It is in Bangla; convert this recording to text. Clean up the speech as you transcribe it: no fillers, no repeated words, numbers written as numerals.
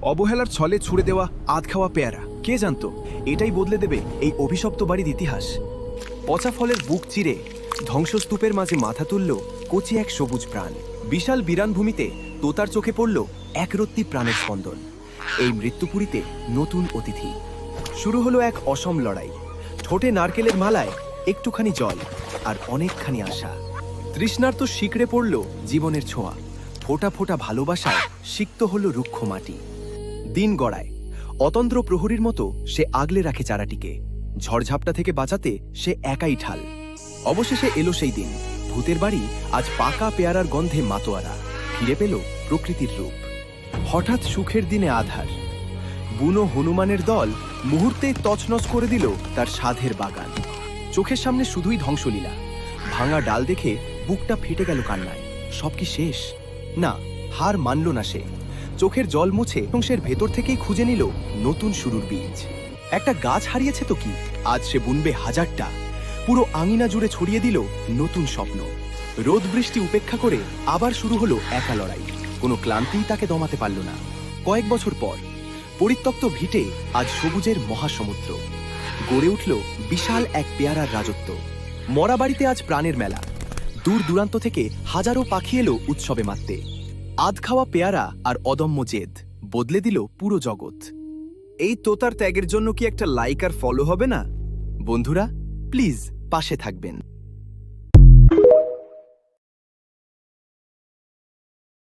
অবহেলার ছলে ছুড়ে দেওয়া আধ খাওয়া পেয়ারা, কে জানতো এটাই বদলে দেবে এই অভিশপ্ত বাড়ির ইতিহাস। পচা ফলের বুক চিরে ধ্বংসস্তূপের মাঝে মাথা তুলল কচি এক সবুজ প্রাণ। বিশাল বিরানভূমিতে তোতার চোখে পড়ল একরত্তি প্রাণের স্পন্দন। এই মৃত্যুপুরীতে নতুন অতিথি। শুরু হলো এক অসম লড়াই। ঠোঁটে নারকেলের মালায় একটুখানি জল আর অনেকখানি আশা। তৃষ্ণার্ত শিকড়ে পড়ল জীবনের ছোঁয়া। ফোঁটা ফোঁটা ভালোবাসায় সিক্ত হল রুক্ষ মাটি। দিন গড়ায়। অতন্দ্র প্রহরীর মতো সে আগলে রাখে চারাটিকে। ঝড়ঝাপটা থেকে বাঁচাতে সে একাই ঠাল। অবশেষে এলো সেই দিন। ভূতের বাড়ি আজ পাকা পেয়ারার গন্ধে মাতোয়ারা। ফিরে পেল প্রকৃতির রূপ। হঠাৎ সুখের দিনে আধার। বুনো হনুমানের দল মুহূর্তেই তছনছ করে দিল তার সাধের বাগান। চোখের সামনে শুধুই ধ্বংসলীলা। ভাঙা ডাল দেখে বুকটা ফেটে গেল কান্নায়। সব কি শেষ? না, হার মানল না সে। চোখের জল মুছে বংশের ভেতর থেকেই খুঁজে নিল নতুন শুরুর বীজ। একটা গাছ হারিয়েছে তো কি, আজ সে বুনবে হাজারটা। পুরো আঙিনা জুড়ে ছড়িয়ে দিল নতুন স্বপ্ন। রোদ বৃষ্টি উপেক্ষা করে আবার শুরু হলো একা লড়াই। কোনো ক্লান্তিই তাকে দমাতে পারল না। কয়েক বছর পর পরিত্যক্ত ভিটে আজ সবুজের মহাসমুদ্র। গড়ে উঠল বিশাল এক পেয়ারার রাজত্ব। মরা বাড়িতে আজ প্রাণের মেলা। দূর দূরান্ত থেকে হাজারো পাখি এলো উৎসবে মাততে। আধ খাওয়া পেয়ারা আর অদম্য জেদ বদলে দিল পুরো জগৎ। এই তোতার ত্যাগের জন্য কি একটা লাইক আর ফলো হবে না? বন্ধুরা, প্লিজ পাশে থাকবেন।